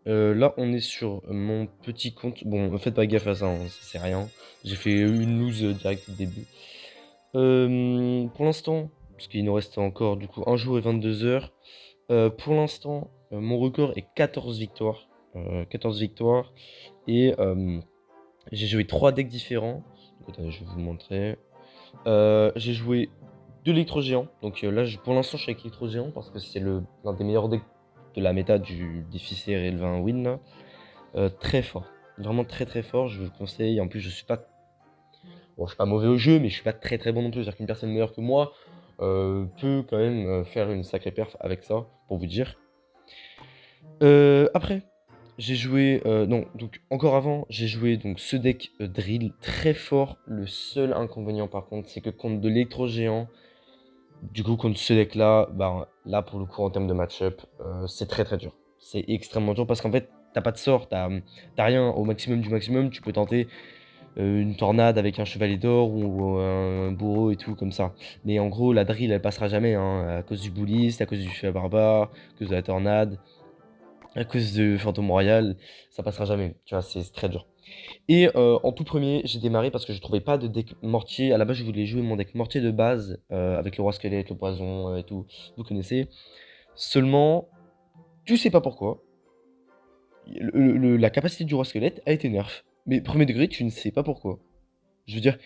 Là, on est sur mon petit compte. Bon, faites pas gaffe à ça, hein, c'est rien. J'ai fait une loose direct au début. Pour l'instant, parce qu'il nous reste encore du coup un jour et 22 heures. Pour l'instant, mon record est 14 victoires. 14 victoires. Et j'ai joué 3 decks différents. Donc, attendez, je vais vous montrer. J'ai joué de l'électro-géant. Donc là, pour l'instant, je suis avec l'électro-géant parce que c'est l'un des meilleurs decks de la méta du Difficile et le 20 win là. Très fort. Vraiment très très fort, je vous le conseille. En plus, je suis pas. Bon, je suis pas mauvais au jeu, mais je suis pas très très bon non plus. C'est-à-dire qu'une personne meilleure que moi peut quand même faire une sacrée perf avec ça, pour vous dire. Après, j'ai joué. Non, donc encore avant, j'ai joué donc ce deck drill très fort. Le seul inconvénient par contre, c'est que contre de l'électro-géant, du coup, contre ce deck-là, bah, là pour le coup, en termes de match-up, c'est très très dur. C'est extrêmement dur parce qu'en fait, t'as pas de sort, t'as rien au maximum du maximum. Tu peux tenter une tornade avec un chevalier d'or ou un bourreau et tout comme ça. Mais en gros, la drill, elle passera jamais hein, à cause du bulliste, à cause du feu à barbare, à cause de la tornade, à cause de Fantôme Royal, ça passera jamais. Tu vois, c'est très dur. Et en tout premier, j'ai démarré parce que je trouvais pas de deck mortier. À la base, je voulais jouer mon deck mortier de base avec le roi squelette, le poison et tout. Vous connaissez. Seulement, tu sais pas pourquoi. La capacité du roi squelette a été nerf. Mais premier degré, tu ne sais pas pourquoi. Je veux dire,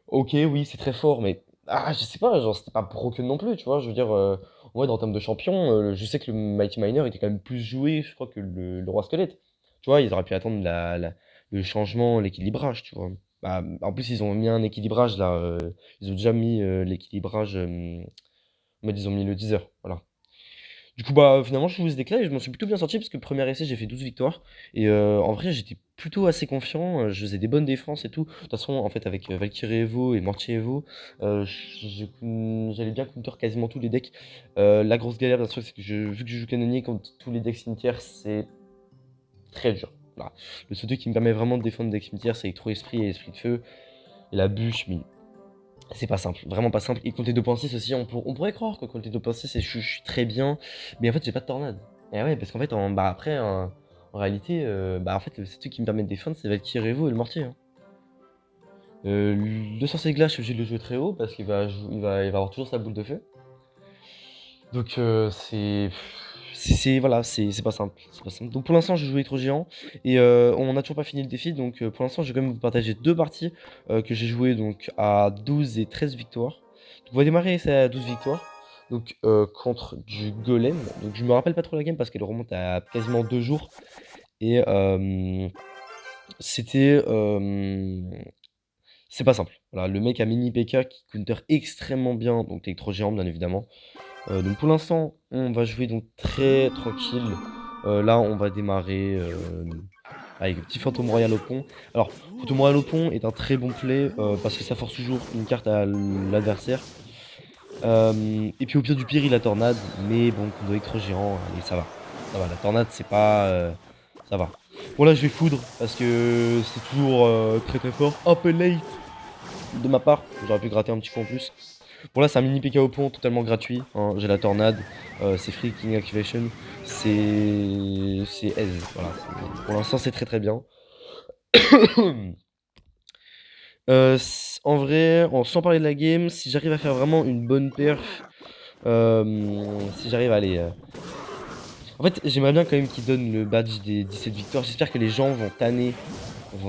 ok, oui, c'est très fort, mais je sais pas, genre, c'était pas broken non plus, tu vois. Je veux dire, ouais, en termes de champion, je sais que le Mighty Miner était quand même plus joué, je crois, que le roi squelette. Tu vois, ils auraient pu attendre le changement, l'équilibrage, tu vois. Bah, en plus, ils ont mis un équilibrage là. Ils ont déjà mis l'équilibrage. En mode, ils ont mis le teaser. Voilà. Du coup, bah, finalement, je vous ai déclaré, je m'en suis plutôt bien sorti parce que premier essai, j'ai fait 12 victoires. Et en vrai, j'étais plutôt assez confiant. Je faisais des bonnes défenses et tout. De toute façon, en fait, avec Valkyrie Evo et Mortier Evo, j'allais bien counter quasiment tous les decks. La grosse galère, bien sûr, c'est que vu que je joue canonnier contre tous les decks cimetières, c'est très dur. Voilà. Le seul truc qui me permet vraiment de défendre des decks cimetières, c'est Esprit et Esprit de Feu. Et la bûche, mais c'est pas simple, vraiment pas simple. Et contre les 2.6 aussi, on pourrait croire que contre les 2.6, je suis très bien. Mais en fait, j'ai pas de tornade. Et ouais, parce qu'en fait, après, en réalité, bah en fait, le seul truc qui me permet de défendre, c'est Valkyrie Evo et le mortier. Hein. Le sorcier glace, je suis obligé de le jouer très haut parce qu'il va avoir toujours sa boule de feu. Donc voilà, c'est pas simple, c'est pas simple. Donc pour l'instant, je joue trop géant et on n'a toujours pas fini le défi. Donc pour l'instant, je vais quand même vous partager deux parties que j'ai joué donc à 12 et 13 victoires. Donc on va démarrer ça à 12 victoires. Donc contre du golem. Donc je me rappelle pas trop la game parce qu'elle remonte à quasiment 2 jours et c'était c'est pas simple. Voilà, le mec a mini PK qui counter extrêmement bien, donc électro géant bien évidemment. Donc pour l'instant, on va jouer donc très tranquille. Là, on va démarrer avec le petit Fantôme Royal au pont. Alors, Fantôme Royal au pont est un très bon play parce que ça force toujours une carte à l'adversaire. Et puis au pire du pire, il a Tornade. Mais bon, contre électro géant, allez, ça va. Ça va, la Tornade, c'est pas... ça va. Bon là, je vais foudre parce que c'est toujours très très fort. Un peu late de ma part. J'aurais pu gratter un petit coup en plus. Bon là c'est un mini PK au pont totalement gratuit, hein. J'ai la tornade, c'est free king activation, c'est aise, voilà. Pour l'instant c'est très très bien. En vrai, sans parler de la game, si j'arrive à faire vraiment une bonne perf, si j'arrive à aller... En fait j'aimerais bien quand même qu'ils donnent le badge des 17 victoires, j'espère que les gens vont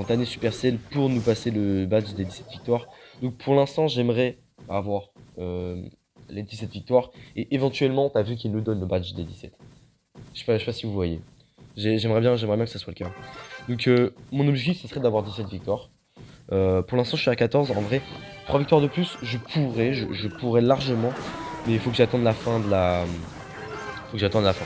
tanner Supercell pour nous passer le badge des 17 victoires. Donc pour l'instant j'aimerais avoir les 17 victoires. Et éventuellement, t'as vu qu'il nous donne le badge des 17. Je sais pas si vous voyez. J'aimerais bien que ça soit le cas. Donc mon objectif, ce serait d'avoir 17 victoires. Pour l'instant, je suis à 14. En vrai, 3 victoires de plus, je pourrais largement. Mais il faut que j'attende la fin de la... Faut que j'attende la fin.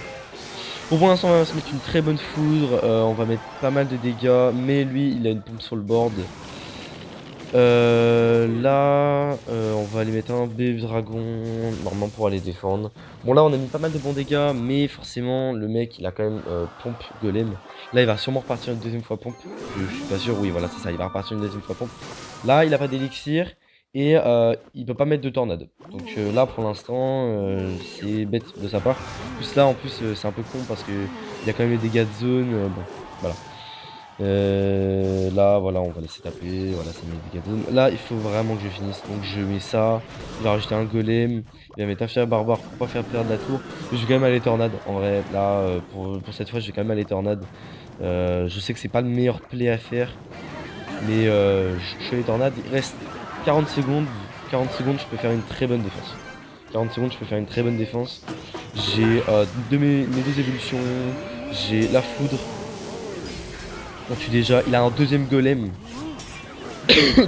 Bon, pour l'instant, on va se mettre une très bonne foudre. On va mettre pas mal de dégâts. Mais lui, il a une pompe sur le board. Là, on va aller mettre un bébé dragon, normalement pour aller défendre. Bon là, on a mis pas mal de bons dégâts, mais forcément, le mec, il a quand même pompe golem. Là, il va sûrement repartir une deuxième fois pompe. Je suis pas sûr, oui, voilà, c'est ça, il va repartir une deuxième fois pompe. Là, il a pas d'élixir, Et il peut pas mettre de tornade. Donc là pour l'instant c'est bête de sa part. Plus là en plus c'est un peu con parce que il y a quand même les dégâts de zone. Bon voilà. Là voilà on va laisser taper. Voilà ça met des dégâts de zone. Là il faut vraiment que je finisse. Donc je mets ça. Il va rajouter un golem. Il va mettre un fier barbare pour pas faire perdre la tour. Mais je vais quand même aller tornade. En vrai là pour cette fois je vais quand même aller tornade. Je sais que c'est pas le meilleur play à faire. Mais je fais les tornades, il reste 40 secondes. 40 secondes, je peux faire une très bonne défense. 40 secondes, je peux faire une très bonne défense. J'ai mes deux évolutions. J'ai la foudre. On tue déjà. Il a un deuxième golem.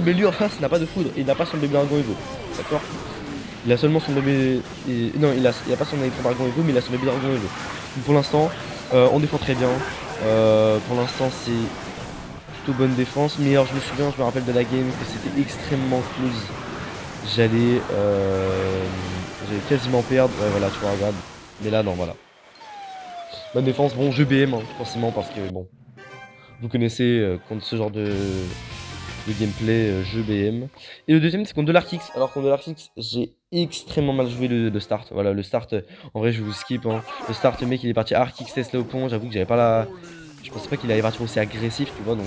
Mais lui en face n'a pas de foudre. Il n'a pas son bébé dragon Evo. D'accord. Il a seulement son bébé. Non, il a pas son électro dragon Evo, mais il a son bébé dragon Evo. Donc pour l'instant, on défend très bien. Pour l'instant, c'est plutôt bonne défense. Mais alors, je me rappelle de la game que c'était extrêmement close. J'allais quasiment perdre. Ouais, voilà, tu vois, regarde. Mais là, non, voilà. Bonne défense. Bon, jeu BM, hein, forcément, parce que, bon, vous connaissez contre ce genre de gameplay, jeu BM. Et le deuxième, c'est contre de l'Arkix. Alors, contre de l'Arkix, j'ai extrêmement mal joué le start. Voilà, le start, en vrai, je vous skip. Hein. Le start, le mec, il est parti Arkix Tesla au pont. J'avoue que j'avais pas la. Je pensais pas qu'il allait partir aussi agressif, tu vois. Donc,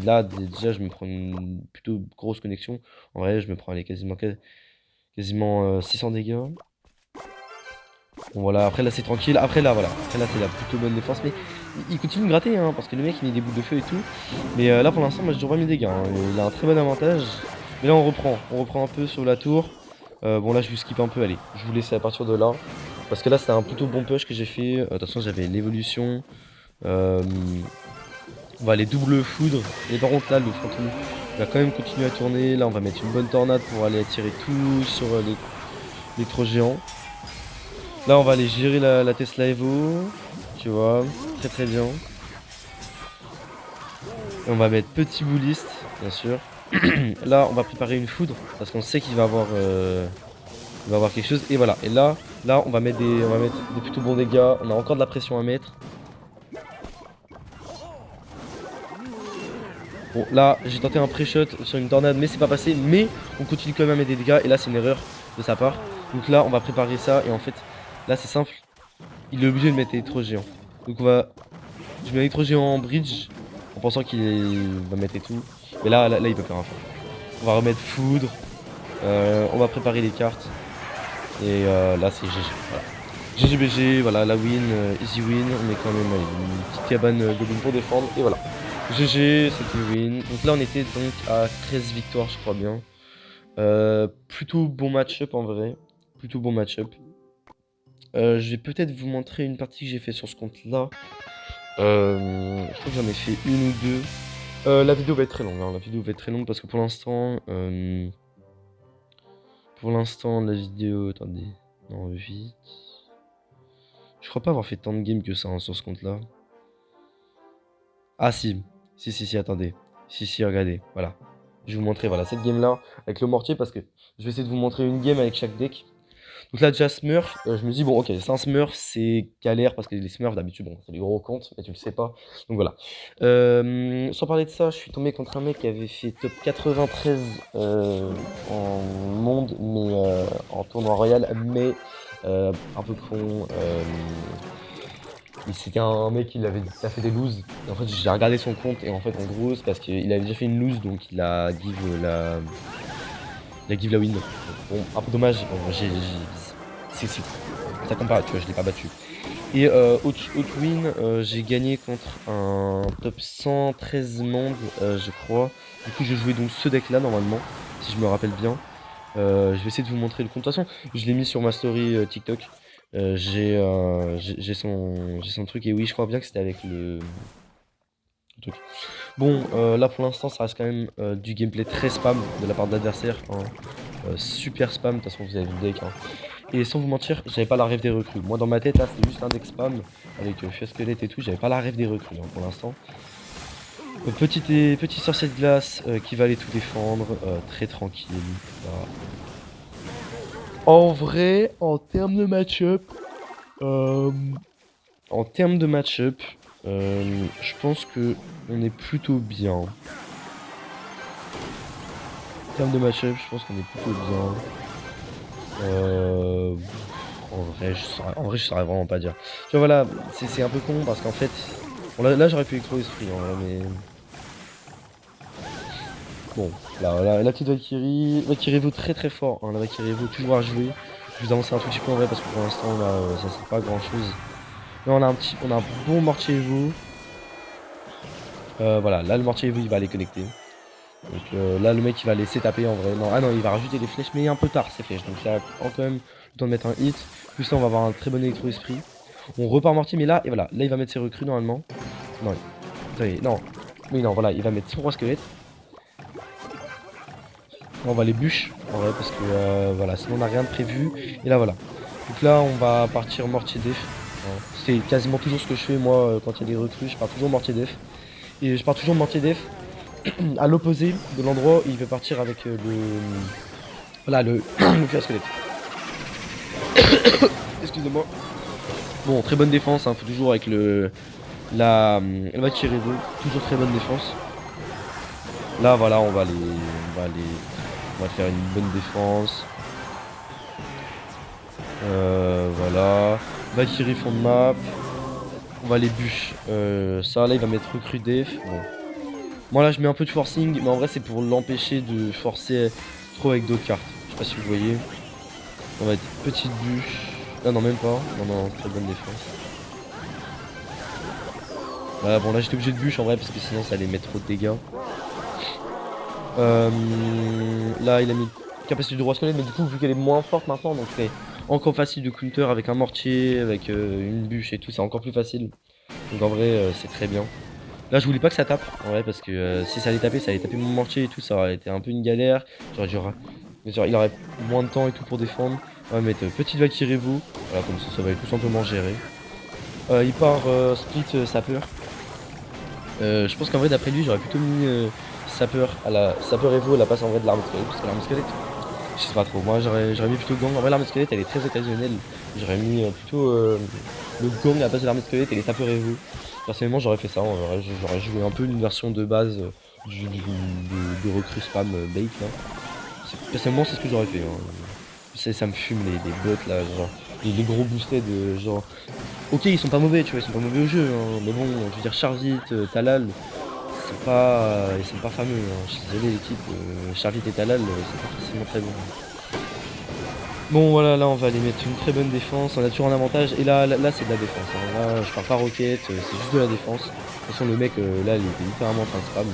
là, déjà, je me prends une plutôt grosse connexion. En vrai, je me prends allez, quasiment 600 dégâts. Bon voilà, après là c'est tranquille, après là voilà, après là c'est la plutôt bonne défense, mais il continue de gratter hein, parce que le mec il met des boules de feu et tout. Mais là pour l'instant moi j'ai toujours pas mis des dégâts, hein. Il a un très bon avantage. Mais là on reprend un peu sur la tour. Bon là je vous skip un peu, allez, je vous laisse à partir de là. Parce que là c'était un plutôt bon push que j'ai fait, de toute façon j'avais l'évolution. On va aller double foudre, et par contre là le fantôme va quand même continuer à tourner. Là on va mettre une bonne tornade pour aller attirer tout sur les trop géants. Là, on va aller gérer la Tesla Evo. Tu vois, très très bien. Et on va mettre petit bouliste, bien sûr. Là, on va préparer une foudre parce qu'on sait qu'il va avoir quelque chose. Et voilà. Et là, on va mettre des plutôt bons dégâts. On a encore de la pression à mettre. Bon, là, j'ai tenté un pré-shot sur une tornade, mais c'est pas passé. Mais on continue quand même à mettre des dégâts. Et là, c'est une erreur de sa part. Donc là, on va préparer ça. Et en fait, là, c'est simple. Il est obligé de mettre électro géant. Donc je mets électro géant en bridge en pensant qu'il va mettre et tout. Mais là il peut plus rien faire. On va remettre foudre. On va préparer les cartes. Et là c'est GG. Voilà. GGBG, voilà, la win, easy win. On met quand même une petite cabane goblin pour défendre. Et voilà. GG, c'était une win. Donc là on était donc à 13 victoires je crois bien. Plutôt bon match-up en vrai. Plutôt bon match-up. Je vais peut-être vous montrer une partie que j'ai fait sur ce compte là. Je crois que j'en ai fait une ou deux. La vidéo va être très longue, hein. La vidéo va être très longue parce que pour l'instant, la vidéo, attendez, non, vite. Je crois pas avoir fait tant de games que ça hein, sur ce compte-là. Ah si, attendez. Si, regardez, voilà. Je vais vous montrer, voilà, cette game-là avec le mortier parce que je vais essayer de vous montrer une game avec chaque deck. Donc là déjà Smurf, je me dis bon ok, c'est un Smurf, c'est galère parce que les Smurfs d'habitude bon c'est des gros comptes, mais tu le sais pas. Donc voilà. Sans parler de ça, je suis tombé contre un mec qui avait fait top 93 en monde, mais en tournoi royal, mais un peu con. C'était un mec qui a fait des loses. Et en fait j'ai regardé son compte et en fait en gros c'est parce qu'il avait déjà fait une lose donc il a give la win. Bon, un peu dommage, bon, ça compte pas, tu vois, je l'ai pas battu. Et autre win, j'ai gagné contre un top 113 monde, je crois. Du coup, je jouais donc ce deck là normalement, si je me rappelle bien. Je vais essayer de vous montrer le compte. De toute façon, je l'ai mis sur ma story TikTok. J'ai son truc, et oui, je crois bien que c'était avec le truc. Bon, là pour l'instant, ça reste quand même du gameplay très spam de la part de l'adversaire. Hein. Super spam, de toute façon, vous avez vu le deck. Hein. Et sans vous mentir, j'avais pas la rêve des recrues. Moi, dans ma tête, là, c'est juste un deck spam avec Fia Squelette et tout. J'avais pas la rêve des recrues hein, pour l'instant. Petit sorcier de glace qui va aller tout défendre, très tranquille. Voilà. En vrai, en termes de match-up, je pense que on est plutôt bien. termes de match-up, je pense qu'on est plutôt bien. En vrai, je saurais vraiment pas dire. Tu vois, voilà, c'est un peu con parce qu'en fait, bon, là j'aurais pu électro esprit, en vrai, mais bon, là, la petite Valkyrie, Valkyrie vaut très très fort, hein, la Valkyrie vaut toujours à jouer. Je vous avance un tout petit peu en vrai parce que pour l'instant, là, ça sert pas à grand chose. Là, on a un bon mortier Evo. Voilà, là, le mortier Evo, il va aller connecter. Donc là, le mec, il va laisser taper en vrai. Non, ah non, il va rajouter les flèches, mais un peu tard ces flèches. Donc ça a quand même le temps de mettre un hit. Plus là, on va avoir un très bon électro-esprit. On repart mortier, mais là, et voilà, là, il va mettre ses recrues normalement. Non, non. Oui, non, voilà, il va mettre son roi squelette. Là, on va les bûches, en vrai, parce que voilà, sinon on n'a rien de prévu. Et là, voilà. Donc là, on va partir mortier def. Hein. C'est quasiment toujours ce que je fais, moi, quand il y a des recrues. Je pars toujours mortier def. Et je pars toujours mortier def à l'opposé de l'endroit où il veut partir avec le. Voilà, le fer squelette. Excusez-moi. Bon, très bonne défense, hein, faut toujours avec la Valkyrie-Evo, toujours très bonne défense. Là, voilà, on va faire une bonne défense. Voilà. Valkyrie fond de map. On va les bûches. Ça, là, il va mettre recrue def. Bon. Moi, là, je mets un peu de forcing, mais en vrai, c'est pour l'empêcher de forcer trop avec d'autres cartes. Je sais pas si vous voyez. On va être petite bûche. Ah non, même pas. Non, non, très bonne défense. Voilà, bon, là, j'étais obligé de bûche en vrai, parce que sinon, ça allait mettre trop de dégâts. Là, il a mis capacité de roi squelette, mais du coup, vu qu'elle est moins forte maintenant, donc c'est encore facile de counter avec un mortier, avec une bûche et tout, c'est encore plus facile. Donc en vrai, c'est très bien. Là, je voulais pas que ça tape, en vrai, parce que si ça allait taper mon mortier et tout, ça aurait été un peu une galère. Il aurait moins de temps et tout pour défendre. On va mettre petite Valkyrie vous. Voilà, comme ça va être tout simplement géré. Il part split sapeur. Je pense qu'en vrai, d'après lui, j'aurais plutôt mis sapeur à la sapeur Evo à la place en vrai de l'arme squelette, parce que l'arme squelette, je sais pas trop. Moi, j'aurais mis plutôt gang. En vrai, l'arme squelette, elle est très occasionnelle. J'aurais mis plutôt le gang à la place de l'arme squelette et les sapeurs Evo. Personnellement, j'aurais fait ça. En vrai, j'aurais joué un peu une version de base de recrue spam bait là. Personnellement, c'est ce que j'aurais fait. Hein. Ça me fume les bots là, genre les gros boosted genre. Ok, ils sont pas mauvais, tu vois, ils sont pas mauvais au jeu, hein, mais bon, je veux dire, Charvit, Talal, ils sont pas fameux. Hein. Je suis désolé, l'équipe, Charvit et Talal, c'est pas forcément très bon. Bon, voilà, là, on va aller mettre une très bonne défense, on a toujours un avantage, et là c'est de la défense. Hein. Là, je pars pas roquette, c'est juste de la défense. De toute façon, le mec, là, il était littéralement en train de spam.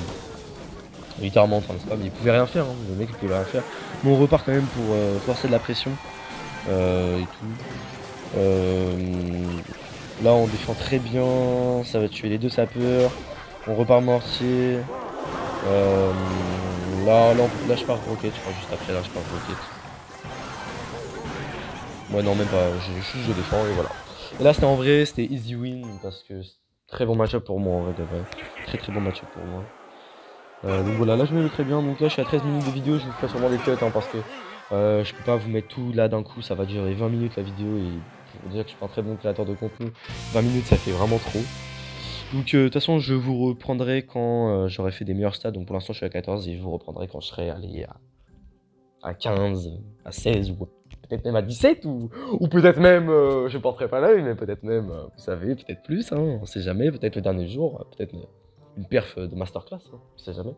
Littéralement en train de spam, il pouvait rien faire, hein. Le mec, il pouvait rien faire. Mais on repart quand même pour forcer de la pression et tout. Là on défend très bien, ça va tuer les deux sapeurs. On repart mortier. Là je pars roquette, je crois juste après là je pars roquette. Ouais non même pas, je défends et voilà. Et là c'était en vrai, c'était easy win parce que très bon match-up pour moi en vrai de vrai. Très très bon match-up pour moi. Donc voilà, là je me mets très bien, donc là je suis à 13 minutes de vidéo, je vous ferai sûrement des cuts hein, parce que je peux pas vous mettre tout là d'un coup, ça va durer 20 minutes la vidéo et pour dire que je suis pas un très bon créateur de contenu, 20 minutes ça fait vraiment trop. Donc de toute façon je vous reprendrai quand j'aurai fait des meilleurs stats, donc pour l'instant je suis à 14 et je vous reprendrai quand je serai allé à 15, à 16 ou peut-être même à 17 ou peut-être même, je porterai pas l'œil, mais peut-être même, vous savez, peut-être plus, hein, on sait jamais, peut-être le dernier jour, peut-être une perf de masterclass, hein, on sait jamais.